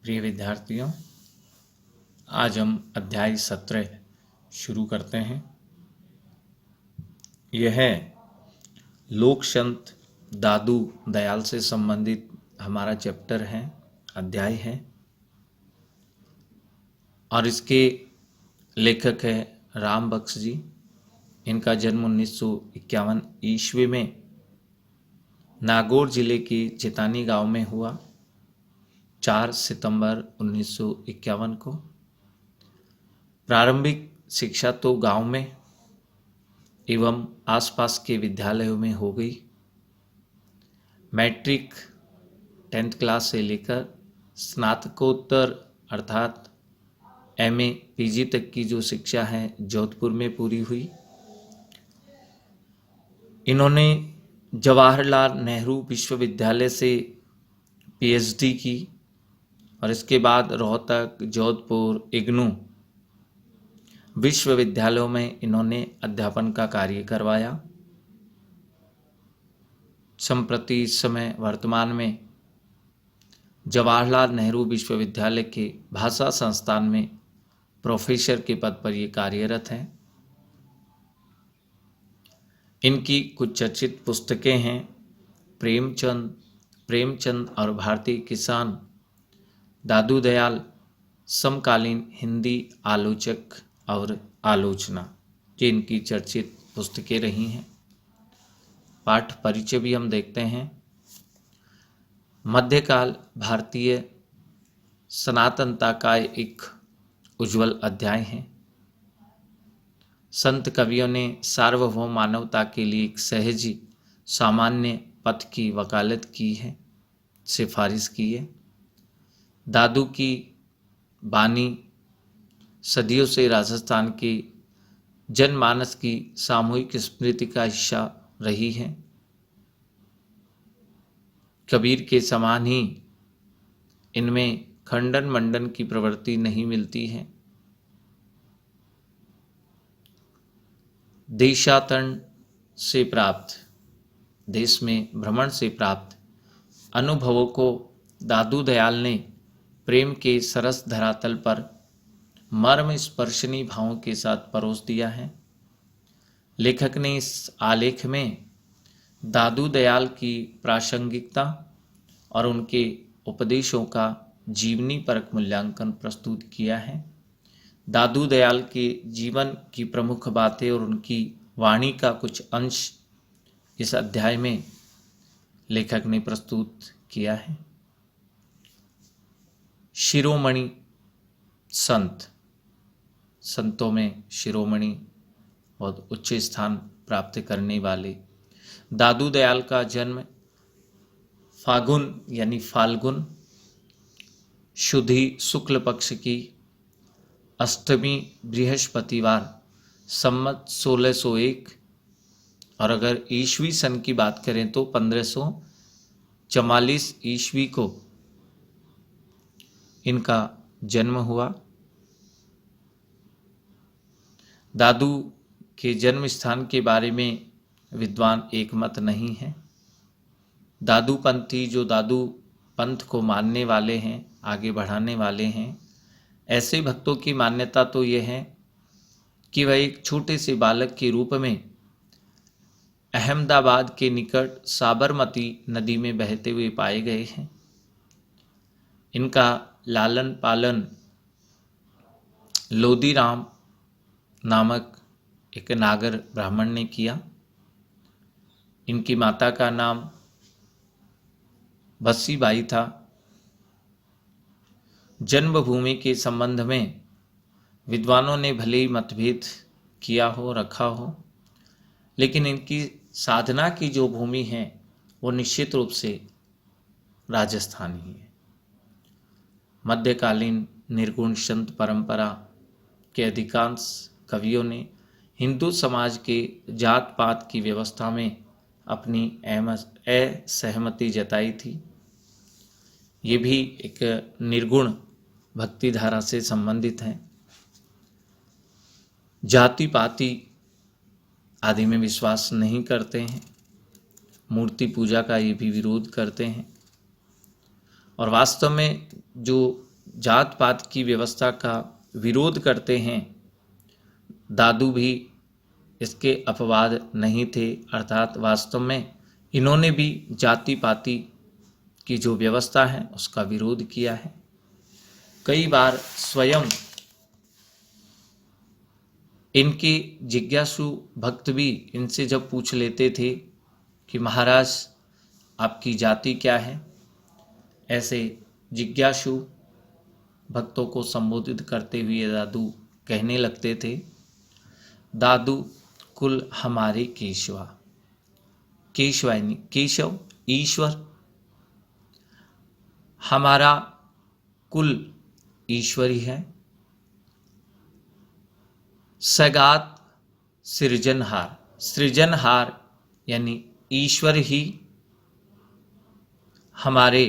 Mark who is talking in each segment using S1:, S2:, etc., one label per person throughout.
S1: प्रिय विद्यार्थियों, आज हम अध्याय 17 शुरू करते हैं। यह लोक संत दादू दयाल से संबंधित हमारा चैप्टर है, अध्याय है, और इसके लेखक है राम बख्श जी। इनका जन्म 1951 ईस्वी में नागौर जिले के चितानी गांव में हुआ 4 सितंबर 1951 को। प्रारंभिक शिक्षा तो गांव में एवं आसपास के विद्यालयों में हो गई। मैट्रिक 10th क्लास से लेकर स्नातकोत्तर अर्थात एमए पीजी तक की जो शिक्षा है जोधपुर में पूरी हुई। इन्होंने जवाहरलाल नेहरू विश्वविद्यालय से पीएचडी की और इसके बाद रोहतक, जोधपुर, इग्नू विश्वविद्यालयों में इन्होंने अध्यापन का कार्य करवाया। संप्रति इस समय वर्तमान में जवाहरलाल नेहरू विश्वविद्यालय के भाषा संस्थान में प्रोफेसर के पद पर ये कार्यरत हैं। इनकी कुछ चर्चित पुस्तकें हैं प्रेमचंद और भारतीय किसान, दादू दयाल, समकालीन हिंदी आलोचक और आलोचना, ये इनकी चर्चित पुस्तकें रही हैं। पाठ परिचय भी हम देखते हैं। मध्यकाल भारतीय सनातनता का एक उज्जवल अध्याय है। संत कवियों ने सार्वभौम मानवता के लिए एक सहज सामान्य पथ की वकालत की है, सिफारिश की है। दादू की बानी सदियों से राजस्थान के जनमानस की सामूहिक स्मृति का हिस्सा रही है। कबीर के समान ही इनमें खंडन मंडन की प्रवृत्ति नहीं मिलती है। देशाटन से प्राप्त, देश में भ्रमण से प्राप्त अनुभवों को दादू दयाल ने प्रेम के सरस धरातल पर मर्म स्पर्शनी भावों के साथ परोस दिया है। लेखक ने इस आलेख में दादू दयाल की प्रासंगिकता और उनके उपदेशों का जीवनी परक मूल्यांकन प्रस्तुत किया है। दादू दयाल के जीवन की प्रमुख बातें और उनकी वाणी का कुछ अंश इस अध्याय में लेखक ने प्रस्तुत किया है। शिरोमणि संत, संतों में शिरोमणि बहुत उच्च स्थान प्राप्त करने वाले दादू दयाल का जन्म फागुन यानी फाल्गुन शुद्धि शुक्ल पक्ष की अष्टमी बृहस्पतिवार सम्मत 1601 और अगर ईस्वी सन की बात करें तो 1544 ईस्वी को इनका जन्म हुआ। दादू के जन्म स्थान के बारे में विद्वान एकमत नहीं है। दादू पंथी, जो दादू पंथ को मानने वाले हैं, आगे बढ़ाने वाले हैं, ऐसे भक्तों की मान्यता तो यह है कि वह एक छोटे से बालक के रूप में अहमदाबाद के निकट साबरमती नदी में बहते हुए पाए गए हैं। इनका लालन पालन लोदीराम नामक एक नागर ब्राह्मण ने किया। इनकी माता का नाम बस्सीबाई था। जन्मभूमि के संबंध में विद्वानों ने भले ही मतभेद किया हो, रखा हो, लेकिन इनकी साधना की जो भूमि है वो निश्चित रूप से राजस्थान ही है। मध्यकालीन निर्गुण संत परंपरा के अधिकांश कवियों ने हिंदू समाज के जात पात की व्यवस्था में अपनी असहमति जताई थी। ये भी एक निर्गुण भक्ति धारा से संबंधित है। जाति पाति आदि में विश्वास नहीं करते हैं। मूर्ति पूजा का ये भी विरोध करते हैं। और वास्तव में जो जात पात की व्यवस्था का विरोध करते हैं, दादू भी इसके अपवाद नहीं थे। अर्थात वास्तव में इन्होंने भी जाति पाति की जो व्यवस्था है उसका विरोध किया है। कई बार स्वयं इनके जिज्ञासु भक्त भी इनसे जब पूछ लेते थे कि महाराज आपकी जाति क्या है, ऐसे जिज्ञासु भक्तों को संबोधित करते हुए दादू कहने लगते थे, दादू कुल हमारे केशवा। केशव यानी केशव ईश्वर, हमारा कुल ईश्वर ही है। सगात सृजनहार, सृजनहार यानी ईश्वर ही हमारे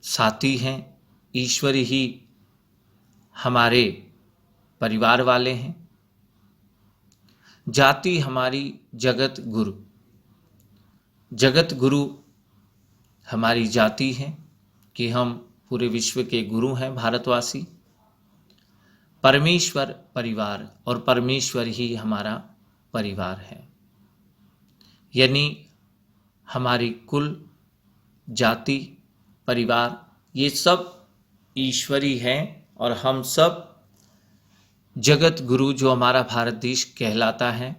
S1: साथी हैं, ईश्वर ही हमारे परिवार वाले हैं। जाति हमारी जगत गुरु, जगत गुरु हमारी जाति है कि हम पूरे विश्व के गुरु हैं भारतवासी। परमेश्वर परिवार, और परमेश्वर ही हमारा परिवार है, यानी हमारी कुल जाति परिवार ये सब ईश्वरी हैं। और हम सब जगत गुरु जो हमारा भारत देश कहलाता है,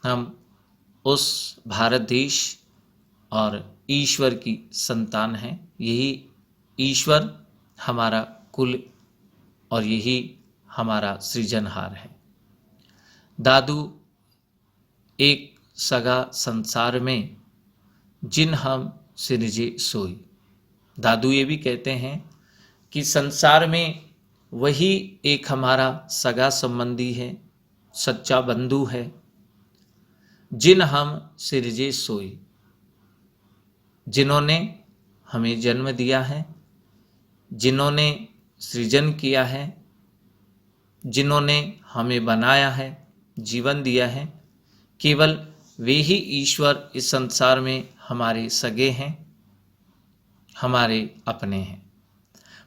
S1: हम उस भारत देश और ईश्वर की संतान हैं। यही ईश्वर हमारा कुल और यही हमारा सृजनहार है। दादू एक सगा संसार में जिन हम सिरजे सोई। दादू ये भी कहते हैं कि संसार में वही एक हमारा सगा संबंधी है, सच्चा बंधु है, जिन हम सिरजे सोई, जिन्होंने हमें जन्म दिया है, जिन्होंने सृजन किया है, जिन्होंने हमें बनाया है, जीवन दिया है। केवल वे ही ईश्वर इस संसार में हमारे सगे हैं, हमारे अपने हैं।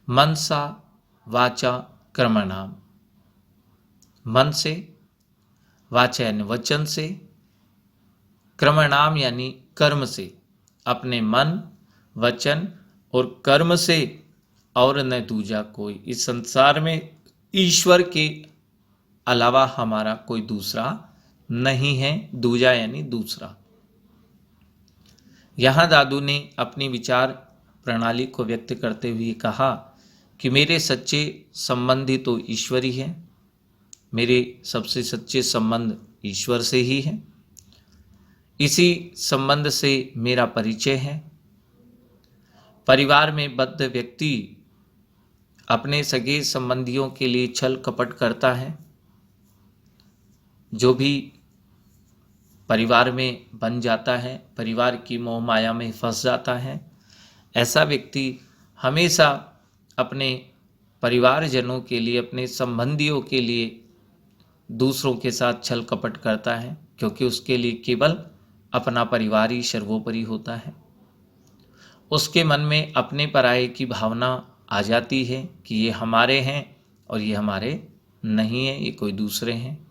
S1: मनसा वाचा कर्मणाम, मन से, वाचा यानी वचन से, कर्मणाम यानी कर्म से, अपने मन, वचन और कर्म से और न दूजा कोई। इस संसार में ईश्वर के अलावा हमारा कोई दूसरा नहीं है। दूजा यानी दूसरा। यहाँ दादू ने अपनी विचार प्रणाली को व्यक्त करते हुए कहा कि मेरे सच्चे संबंधी तो ईश्वर ही है, मेरे सबसे सच्चे संबंध ईश्वर से ही है। इसी संबंध से मेरा परिचय है। परिवार में बद्ध व्यक्ति अपने सगे संबंधियों के लिए छल कपट करता है। जो भी परिवार में बन जाता है, परिवार की मोह माया में फंस जाता है, ऐसा व्यक्ति हमेशा अपने परिवारजनों के लिए, अपने संबंधियों के लिए दूसरों के साथ छल कपट करता है, क्योंकि उसके लिए केवल अपना परिवार ही सर्वोपरि होता है। उसके मन में अपने पराये की भावना आ जाती है कि ये हमारे हैं और ये हमारे नहीं हैं, ये कोई दूसरे हैं।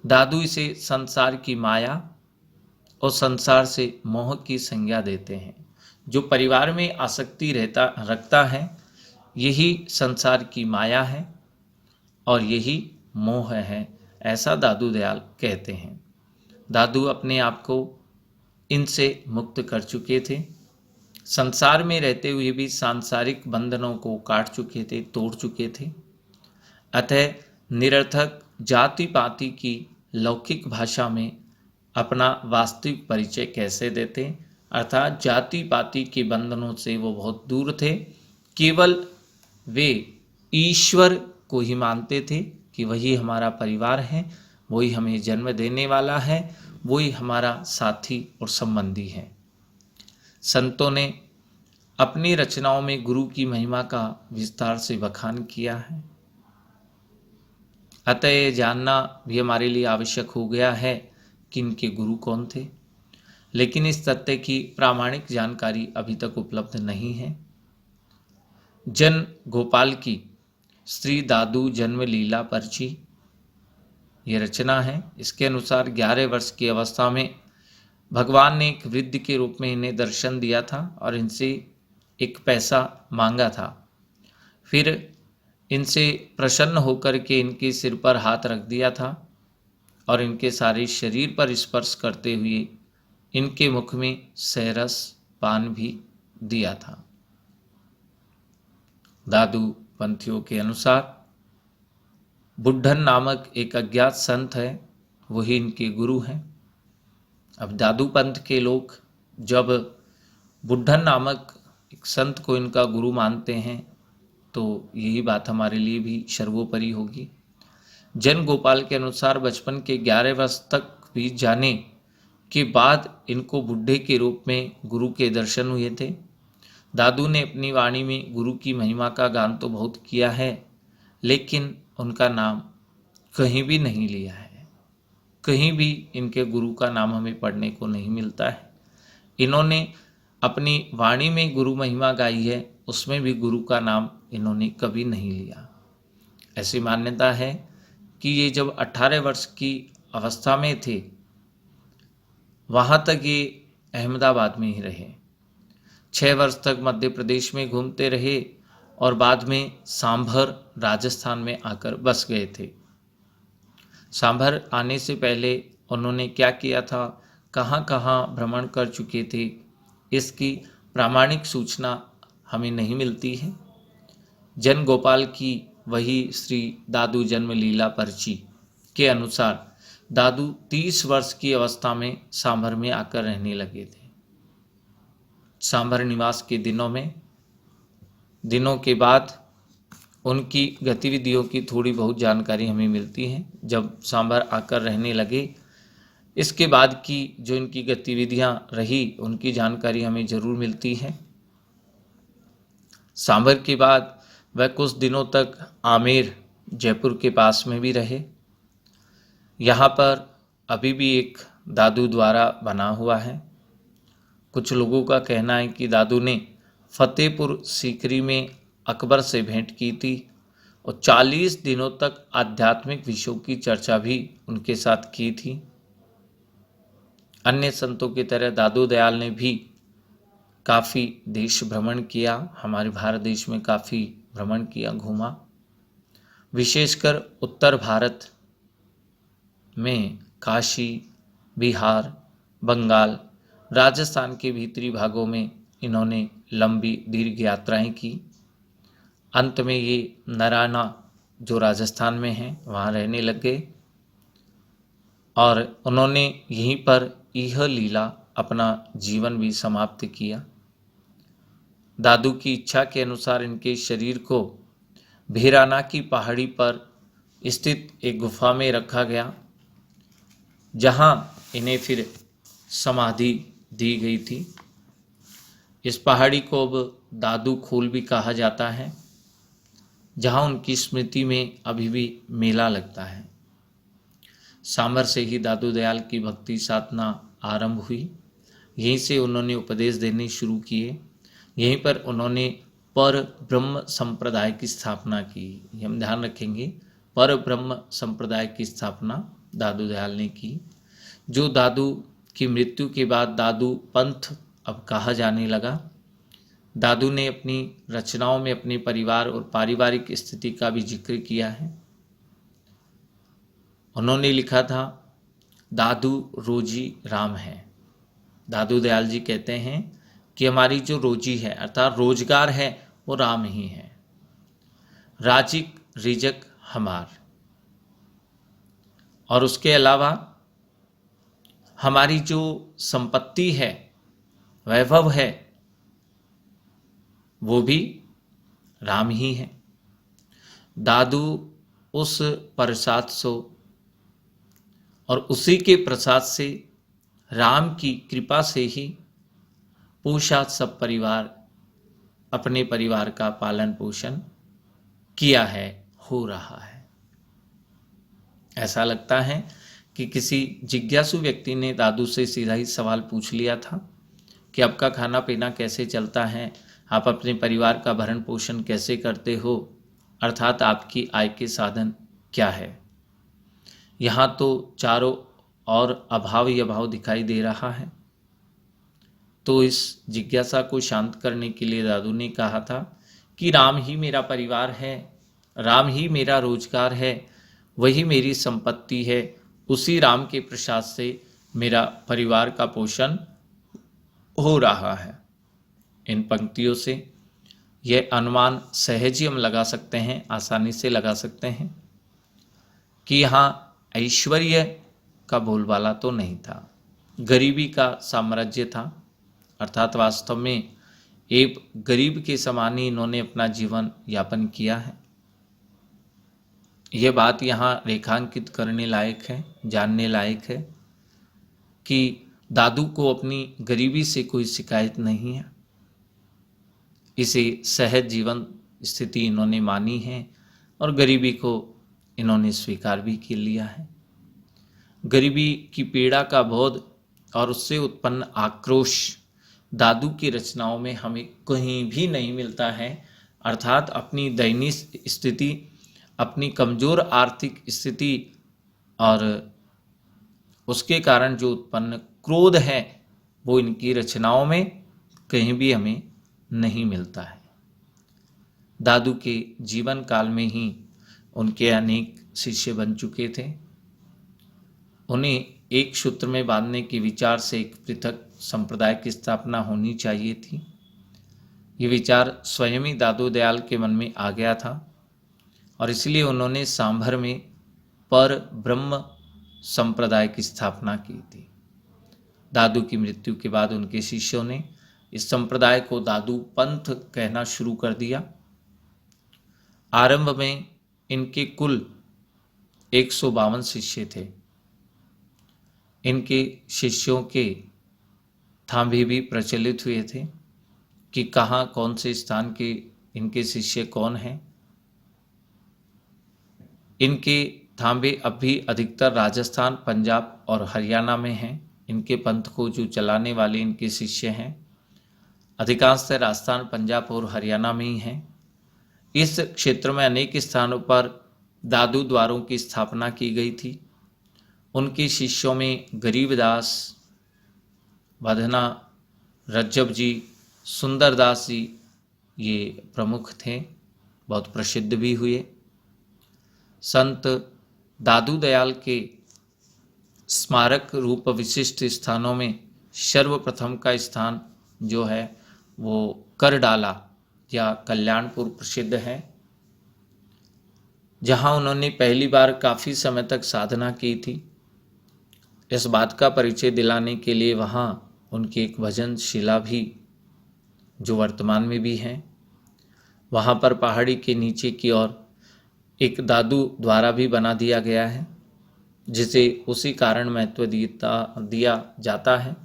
S1: दादू इसे संसार की माया और संसार से मोह की संज्ञा देते हैं। जो परिवार में आसक्ति रखता है, यही संसार की माया है और यही मोह है, ऐसा दादू दयाल कहते हैं। दादू अपने आप को इनसे मुक्त कर चुके थे। संसार में रहते हुए भी सांसारिक बंधनों को काट चुके थे, तोड़ चुके थे। अतः निरर्थक जाति पाति की लौकिक भाषा में अपना वास्तविक परिचय कैसे देते, अर्थात जाति पाति के बंधनों से वो बहुत दूर थे। केवल वे ईश्वर को ही मानते थे कि वही हमारा परिवार है, वही हमें जन्म देने वाला है, वही हमारा साथी और संबंधी है। संतों ने अपनी रचनाओं में गुरु की महिमा का विस्तार से बखान किया है। अतः ये जानना भी हमारे लिए आवश्यक हो गया है कि इनके गुरु कौन थे, लेकिन इस तथ्य की प्रामाणिक जानकारी अभी तक उपलब्ध नहीं है। जन गोपाल की श्री दादू जन्म लीला पर्ची ये रचना है। इसके अनुसार 11 वर्ष की अवस्था में भगवान ने एक वृद्ध के रूप में इन्हें दर्शन दिया था और इनसे एक पैसा मांगा था। फिर इनसे प्रसन्न होकर के इनके सिर पर हाथ रख दिया था और इनके सारे शरीर पर स्पर्श करते हुए इनके मुख में सहरस पान भी दिया था। दादू पंथियों के अनुसार बुड्ढन नामक एक अज्ञात संत है, वही इनके गुरु हैं। अब दादू पंथ के लोग जब बुड्ढन नामक एक संत को इनका गुरु मानते हैं तो यही बात हमारे लिए भी सर्वोपरि होगी। जन गोपाल के अनुसार बचपन के 11 वर्ष तक बीत जाने के बाद इनको बुढ़े के रूप में गुरु के दर्शन हुए थे। दादू ने अपनी वाणी में गुरु की महिमा का गान तो बहुत किया है, लेकिन उनका नाम कहीं भी नहीं लिया है। कहीं भी इनके गुरु का नाम हमें पढ़ने को नहीं मिलता है। इन्होंने अपनी वाणी में गुरु महिमा गाई है, उसमें भी गुरु का नाम इन्होंने कभी नहीं लिया। ऐसी मान्यता है कि ये जब 18 वर्ष की अवस्था में थे वहाँ तक ये अहमदाबाद में ही रहे। 6 वर्ष तक मध्य प्रदेश में घूमते रहे और बाद में सांभर राजस्थान में आकर बस गए थे। सांभर आने से पहले उन्होंने क्या किया था, कहाँ कहाँ भ्रमण कर चुके थे, इसकी प्रामाणिक सूचना हमें नहीं मिलती है। जन गोपाल की वही श्री दादू जन्म लीला पर्ची के अनुसार दादू 30 वर्ष की अवस्था में सांभर में आकर रहने लगे थे। सांभर निवास के दिनों के बाद उनकी गतिविधियों की थोड़ी बहुत जानकारी हमें मिलती है। जब सांभर आकर रहने लगे, इसके बाद की जो इनकी गतिविधियां रही उनकी जानकारी हमें जरूर मिलती है। सांभर के बाद वह कुछ दिनों तक आमेर जयपुर के पास में भी रहे। यहाँ पर अभी भी एक दादू द्वारा बना हुआ है। कुछ लोगों का कहना है कि दादू ने फतेहपुर सीकरी में अकबर से भेंट की थी और 40 दिनों तक आध्यात्मिक विषयों की चर्चा भी उनके साथ की थी। अन्य संतों की तरह दादू दयाल ने भी काफ़ी देश भ्रमण किया, हमारे भारत देश में काफ़ी भ्रमण किया, घूमा। विशेषकर उत्तर भारत में काशी, बिहार, बंगाल, राजस्थान के भीतरी भागों में इन्होंने लंबी दीर्घ यात्राएं की। अंत में ये नराना जो राजस्थान में है वहाँ रहने लग गए और उन्होंने यहीं पर यह लीला अपना जीवन भी समाप्त किया। दादू की इच्छा के अनुसार इनके शरीर को भीराना की पहाड़ी पर स्थित एक गुफा में रखा गया, जहां इन्हें फिर समाधि दी गई थी। इस पहाड़ी को अब दादू खोल भी कहा जाता है, जहां उनकी स्मृति में अभी भी मेला लगता है। सांभर से ही दादू दयाल की भक्ति साधना आरंभ हुई। यहीं से उन्होंने उपदेश देने शुरू किए। यहीं पर उन्होंने पर ब्रह्म संप्रदाय की स्थापना की। हम ध्यान रखेंगे, पर ब्रह्म संप्रदाय की स्थापना दादू दयाल ने की, जो दादू की मृत्यु के बाद दादू पंथ अब कहा जाने लगा। दादू ने अपनी रचनाओं में अपने परिवार और पारिवारिक स्थिति का भी जिक्र किया है। उन्होंने लिखा था, दादू रोजी राम है। दादू दयाल जी कहते हैं कि हमारी जो रोजी है अर्थात रोजगार है वो राम ही है, राजिक रिजक हमार। और उसके अलावा हमारी जो संपत्ति है, वैभव है, वो भी राम ही है। दादू उस प्रसाद सो और उसी के प्रसाद से, राम की कृपा से ही पूषा सब परिवार अपने परिवार का पालन पोषण किया है, हो रहा है। ऐसा लगता है कि किसी जिज्ञासु व्यक्ति ने दादू से सीधा ही सवाल पूछ लिया था कि आपका खाना पीना कैसे चलता है, आप अपने परिवार का भरण पोषण कैसे करते हो, अर्थात आपकी आय के साधन क्या है। यहाँ तो चारों ओर अभाव ही अभाव दिखाई दे रहा है। तो इस जिज्ञासा को शांत करने के लिए दादू ने कहा था कि राम ही मेरा परिवार है, राम ही मेरा रोजगार है, वही मेरी संपत्ति है, उसी राम के प्रसाद से मेरा परिवार का पोषण हो रहा है। इन पंक्तियों से यह अनुमान सहज ही हम लगा सकते हैं, आसानी से लगा सकते हैं कि यहाँ ऐश्वर्य का बोलबाला तो नहीं था, गरीबी का साम्राज्य था। अर्थात वास्तव में एक गरीब के समान ही इन्होंने अपना जीवन यापन किया है। यह बात यहाँ रेखांकित करने लायक है, जानने लायक है कि दादू को अपनी गरीबी से कोई शिकायत नहीं है। इसे सहज जीवन स्थिति इन्होंने मानी है और गरीबी को इन्होंने स्वीकार भी कर लिया है। गरीबी की पीड़ा का बोध और उससे उत्पन्न आक्रोश दादू की रचनाओं में हमें कहीं भी नहीं मिलता है। अर्थात अपनी दयनीय स्थिति, अपनी कमज़ोर आर्थिक स्थिति और उसके कारण जो उत्पन्न क्रोध है वो इनकी रचनाओं में कहीं भी हमें नहीं मिलता है। दादू के जीवन काल में ही उनके अनेक शिष्य बन चुके थे। उन्हें एक सूत्र में बांधने के विचार से एक पृथक संप्रदाय की स्थापना होनी चाहिए थी। ये विचार स्वयं ही दादू दयाल के मन में आ गया था और इसलिए उन्होंने सांभर में पर ब्रह्म संप्रदाय की स्थापना की थी। दादू की मृत्यु के बाद उनके शिष्यों ने इस संप्रदाय को दादू पंथ कहना शुरू कर दिया। आरंभ में इनके कुल 152 शिष्य थे। इनके शिष्यों के थांबे भी प्रचलित हुए थे कि कहाँ कौन से स्थान के इनके शिष्य कौन हैं। इनके थांबे अब भी अधिकतर राजस्थान, पंजाब और हरियाणा में हैं। इनके पंथ को जो चलाने वाले इनके शिष्य हैं अधिकांशतः राजस्थान, पंजाब और हरियाणा में ही हैं। इस क्षेत्र में अनेक स्थानों पर दादू द्वारों की स्थापना की गई थी। उनके शिष्यों में गरीबदास, वधना, रज्जब जी, सुंदरदास जी ये प्रमुख थे, बहुत प्रसिद्ध भी हुए। संत दादू दयाल के स्मारक रूप विशिष्ट स्थानों में सर्वप्रथम का स्थान जो है वो करडाला या कल्याणपुर प्रसिद्ध है, जहां उन्होंने पहली बार काफ़ी समय तक साधना की थी। इस बात का परिचय दिलाने के लिए वहाँ उनकी एक भजन शिला भी जो वर्तमान में भी है, वहाँ पर पहाड़ी के नीचे की ओर एक दादू द्वारा भी बना दिया गया है, जिसे उसी कारण महत्व दिया जाता है।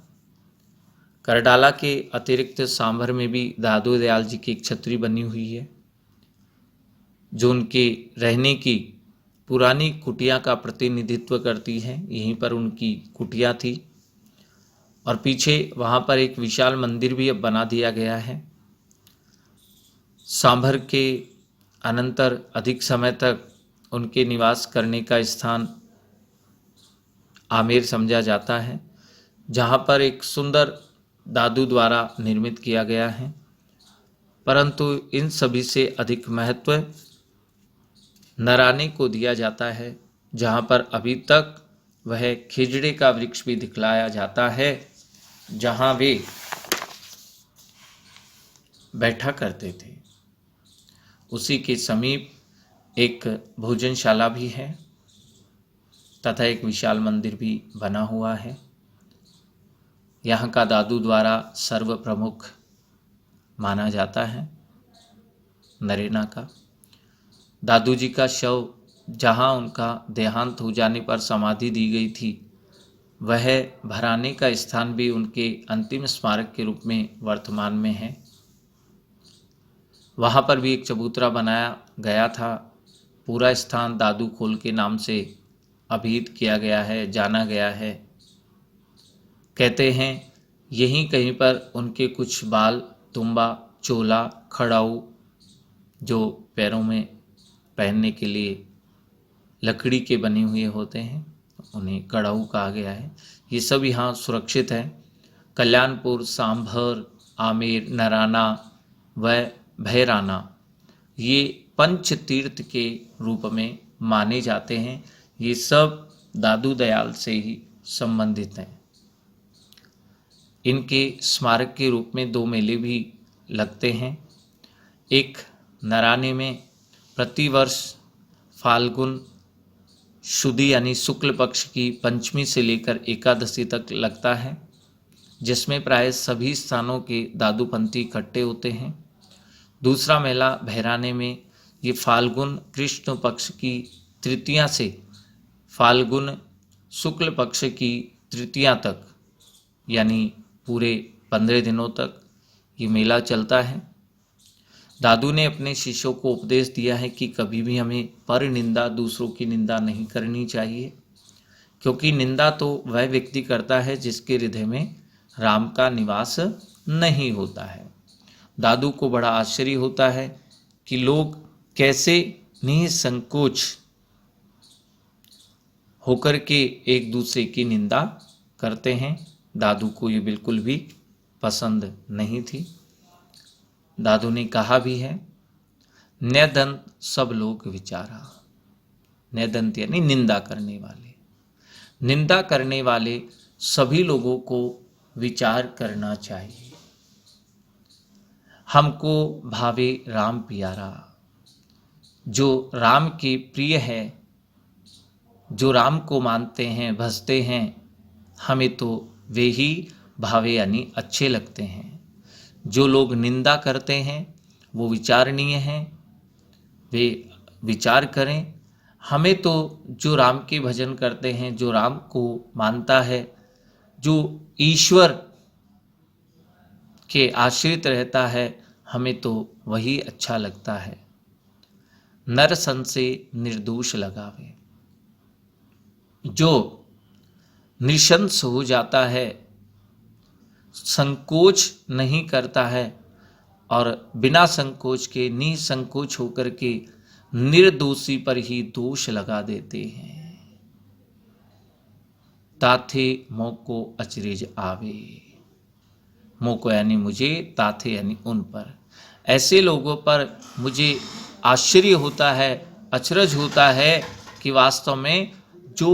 S1: करडाला के अतिरिक्त सांभर में भी दादू दयाल जी की एक छतरी बनी हुई है, जो उनके रहने की पुरानी कुटिया का प्रतिनिधित्व करती है। यहीं पर उनकी कुटिया थी और पीछे वहाँ पर एक विशाल मंदिर भी अब बना दिया गया है। सांभर के अनंतर अधिक समय तक उनके निवास करने का स्थान आमेर समझा जाता है, जहाँ पर एक सुंदर दादू द्वारा निर्मित किया गया है। परंतु इन सभी से अधिक महत्व नराने को दिया जाता है, जहाँ पर अभी तक वह खिजड़े का वृक्ष भी दिखलाया जाता है, जहाँ वे बैठा करते थे। उसी के समीप एक भोजनशाला भी है तथा एक विशाल मंदिर भी बना हुआ है। यहाँ का दादू द्वारा सर्व प्रमुख माना जाता है नरेना का। दादू जी का शव जहाँ उनका देहांत हो जाने पर समाधि दी गई थी, वह भराने का स्थान भी उनके अंतिम स्मारक के रूप में वर्तमान में है। वहाँ पर भी एक चबूतरा बनाया गया था। पूरा स्थान दादू खोल के नाम से अभिहित किया गया है, जाना गया है। कहते हैं यहीं कहीं पर उनके कुछ बाल, तुम्बा, चोला, खड़ाऊ, जो पैरों में पहनने के लिए लकड़ी के बने हुए होते हैं, उन्हें कड़ाऊ कहा गया है। ये सब यहाँ सुरक्षित है। कल्याणपुर, सांभर, आमेर, नराना व भैराना ये पंच तीर्थ के रूप में माने जाते हैं। ये सब दादू दयाल से ही संबंधित हैं। इनके स्मारक के रूप में 2 मेले भी लगते हैं। एक नराने में प्रतिवर्ष फाल्गुन शुद्धि यानी शुक्ल पक्ष की पंचमी से लेकर एकादशी तक लगता है, जिसमें प्राय सभी स्थानों के दादूपंथी इकट्ठे होते हैं। दूसरा मेला भैराने में ये फाल्गुन कृष्ण पक्ष की तृतीया से फाल्गुन शुक्ल पक्ष की तृतीया तक यानी पूरे 15 दिनों तक ये मेला चलता है। दादू ने अपने शिष्यों को उपदेश दिया है कि कभी भी हमें पर निंदा, दूसरों की निंदा नहीं करनी चाहिए, क्योंकि निंदा तो वह व्यक्ति करता है जिसके हृदय में राम का निवास नहीं होता है। दादू को बड़ा आश्चर्य होता है कि लोग कैसे निसंकोच होकर के एक दूसरे की निंदा करते हैं। दादू को ये बिल्कुल भी पसंद नहीं थी। दादू ने कहा भी है, नैदंत सब लोग विचारा। नैदंत यानी निंदा करने वाले। निंदा करने वाले सभी लोगों को विचार करना चाहिए। हमको भावे राम प्यारा, जो राम के प्रिय है, जो राम को मानते हैं, भजते हैं, हमें तो वे ही भावे यानी अच्छे लगते हैं। जो लोग निंदा करते हैं वो विचारणीय हैं, वे विचार करें। हमें तो जो राम के भजन करते हैं, जो राम को मानता है, जो ईश्वर के आश्रित रहता है, हमें तो वही अच्छा लगता है। नर सन से निर्दोष लगावे, जो निशंस हो जाता है, संकोच नहीं करता है और बिना संकोच के निसंकोच होकर के निर्दोषी पर ही दोष लगा देते हैं। ताथे मोको अचरेज आवे, मोको यानी मुझे, ताथे यानी उन पर। ऐसे लोगों पर मुझे आश्चर्य होता है, अचरज होता है कि वास्तव में जो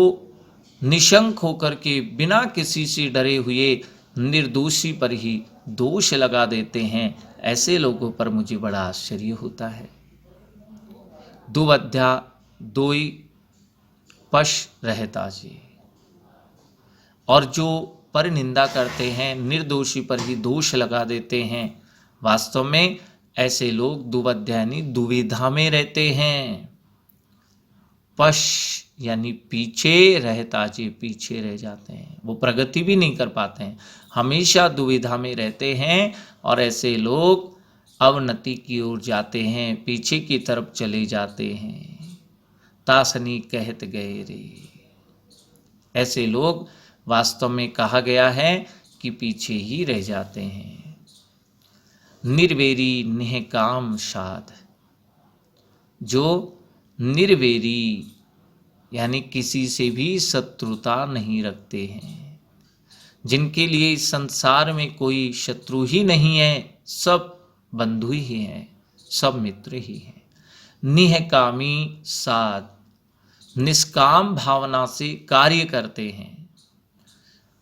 S1: निशंक होकर के बिना किसी से डरे हुए निर्दोषी पर ही दोष लगा देते हैं, ऐसे लोगों पर मुझे बड़ा आश्चर्य होता है। दुवध्या दोई पश रहता जी, और जो पर निंदा करते हैं, निर्दोषी पर ही दोष लगा देते हैं, वास्तव में ऐसे लोग दुवध्या यानी दुविधा में रहते हैं। पश यानी पीछे रहता जी, पीछे रह जाते हैं, वो प्रगति भी नहीं कर पाते हैं, हमेशा दुविधा में रहते हैं। और ऐसे लोग अवनति की ओर जाते हैं, पीछे की तरफ चले जाते हैं। तासनी कहत गए रे, ऐसे लोग वास्तव में कहा गया है कि पीछे ही रह जाते हैं। निर्वेरी निहकाम साध, जो निर्वेरी यानी किसी से भी शत्रुता नहीं रखते हैं, जिनके लिए इस संसार में कोई शत्रु ही नहीं है, सब बंधु ही हैं, सब मित्र ही हैं। निहकामी साध, निष्काम भावना से कार्य करते हैं,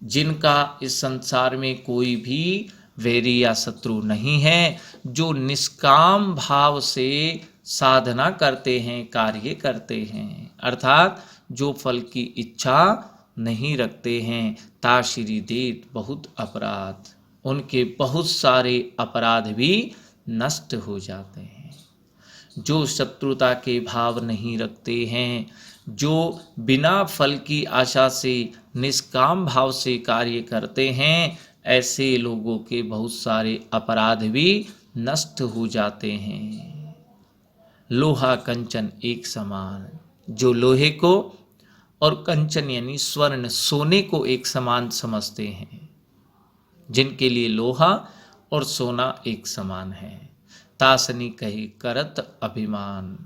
S1: जिनका इस संसार में कोई भी वैरी या शत्रु नहीं है, जो निष्काम भाव से साधना करते हैं, कार्य करते हैं, अर्थात जो फल की इच्छा नहीं रखते हैं। ताश्री देत बहुत अपराध, उनके बहुत सारे अपराध भी नष्ट हो जाते हैं। जो शत्रुता के भाव नहीं रखते हैं, जो बिना फल की आशा से निष्काम भाव से कार्य करते हैं, ऐसे लोगों के बहुत सारे अपराध भी नष्ट हो जाते हैं। लोहा कंचन एक समान, जो लोहे को और कंचन यानी स्वर्ण सोने को एक समान समझते हैं, जिनके लिए लोहा और सोना एक समान है। तासनी कहे करत अभिमान,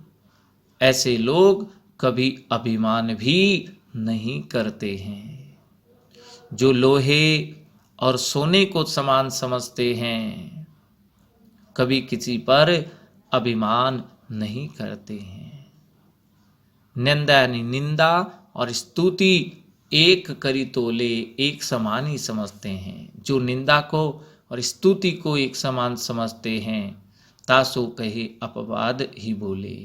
S1: ऐसे लोग कभी अभिमान भी नहीं करते हैं। जो लोहे और सोने को समान समझते हैं, कभी किसी पर अभिमान नहीं करते हैं। निंदा यानी निंदा और स्तुति एक करी तोले, एक समान ही समझते हैं। जो निंदा को और स्तुति को एक समान समझते हैं, तासो कहे अपवाद ही बोले।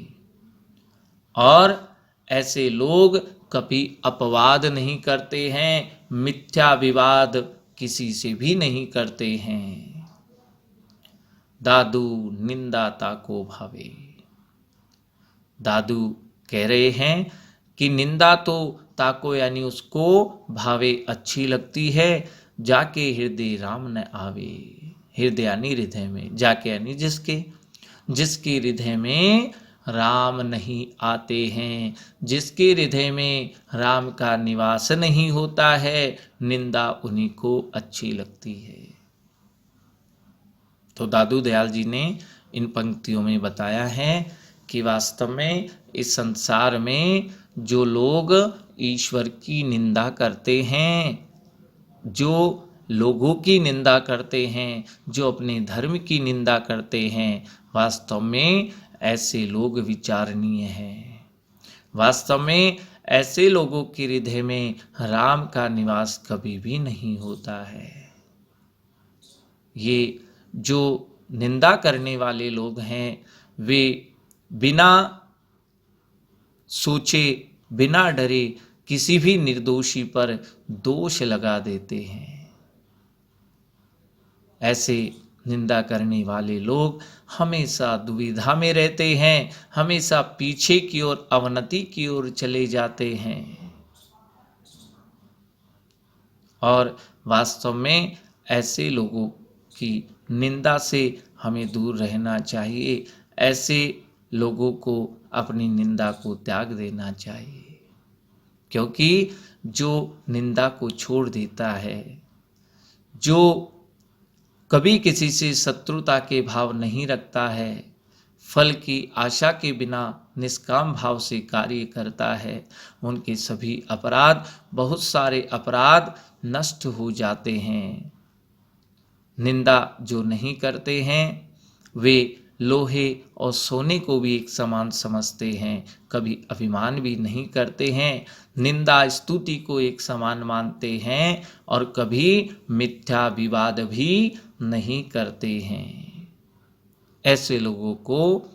S1: और ऐसे लोग कभी अपवाद नहीं करते हैं, मिथ्या विवाद किसी से भी नहीं करते हैं। दादू निंदाता को भावे। दादू कह रहे हैं कि निंदा तो ताको यानी उसको भावे, अच्छी लगती है। जाके हृदय राम न आवे, हृदय यानी हृदय में, जाके यानी जिसके, जिसके हृदय में राम नहीं आते हैं, जिसके हृदय में राम का निवास नहीं होता है, निंदा उन्हीं को अच्छी लगती है। तो दादू दयाल जी ने इन पंक्तियों में बताया है कि वास्तव में इस संसार में जो लोग ईश्वर की निंदा करते हैं, जो लोगों की निंदा करते हैं, जो अपने धर्म की निंदा करते हैं, वास्तव में ऐसे लोग विचारणीय हैं। वास्तव में ऐसे लोगों के हृदय में राम का निवास कभी भी नहीं होता है। ये जो निंदा करने वाले लोग हैं, वे बिना सोचे, बिना डरे किसी भी निर्दोषी पर दोष लगा देते हैं। ऐसे निंदा करने वाले लोग हमेशा दुविधा में रहते हैं, हमेशा पीछे की ओर, अवनति की ओर चले जाते हैं। और वास्तव में ऐसे लोगों की निंदा से हमें दूर रहना चाहिए। ऐसे लोगों को अपनी निंदा को त्याग देना चाहिए, क्योंकि जो निंदा को छोड़ देता है, जो कभी किसी से शत्रुता के भाव नहीं रखता है, फल की आशा के बिना निष्काम भाव से कार्य करता है, उनके सभी अपराध, बहुत सारे अपराध नष्ट हो जाते हैं। निंदा जो नहीं करते हैं, वे लोहे और सोने को भी एक समान समझते हैं, कभी अभिमान भी नहीं करते हैं, निंदा स्तुति को एक समान मानते हैं और कभी मिथ्या विवाद भी नहीं करते हैं। ऐसे लोगों को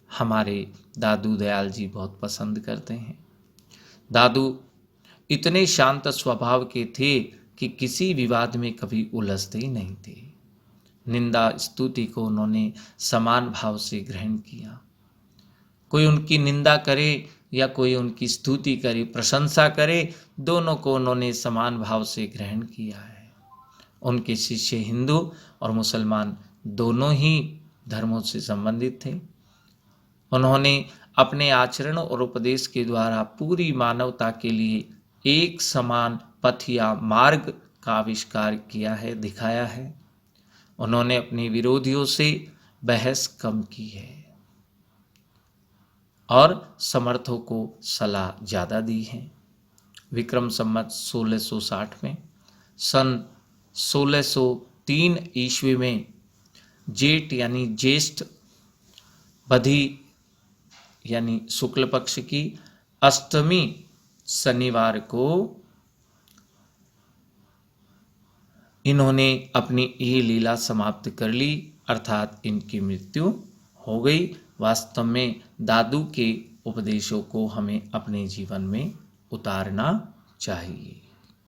S1: हमारे दादू दयाल जी बहुत पसंद करते हैं। दादू इतने शांत स्वभाव के थे कि किसी विवाद में कभी उलझते ही नहीं थे। निंदा स्तुति को उन्होंने समान भाव से ग्रहण किया। कोई उनकी निंदा करे या कोई उनकी स्तुति करे, प्रशंसा करे, दोनों को उन्होंने समान भाव से ग्रहण किया है। उनके शिष्य हिंदू और मुसलमान दोनों ही धर्मों से संबंधित थे। उन्होंने अपने आचरण और उपदेश के द्वारा पूरी मानवता के लिए एक समान पथ या मार्ग का आविष्कार किया है, दिखाया है। उन्होंने अपने विरोधियों से बहस कम की है और समर्थों को सलाह ज़्यादा दी है। विक्रम संवत 1660 में, सन 1603 ईस्वी में जेठ यानी ज्येष्ठ बधी यानी शुक्ल पक्ष की अष्टमी शनिवार को इन्होंने अपनी ये लीला समाप्त कर ली, अर्थात इनकी मृत्यु हो गई। वास्तव में दादू के उपदेशों को हमें अपने जीवन में उतारना चाहिए।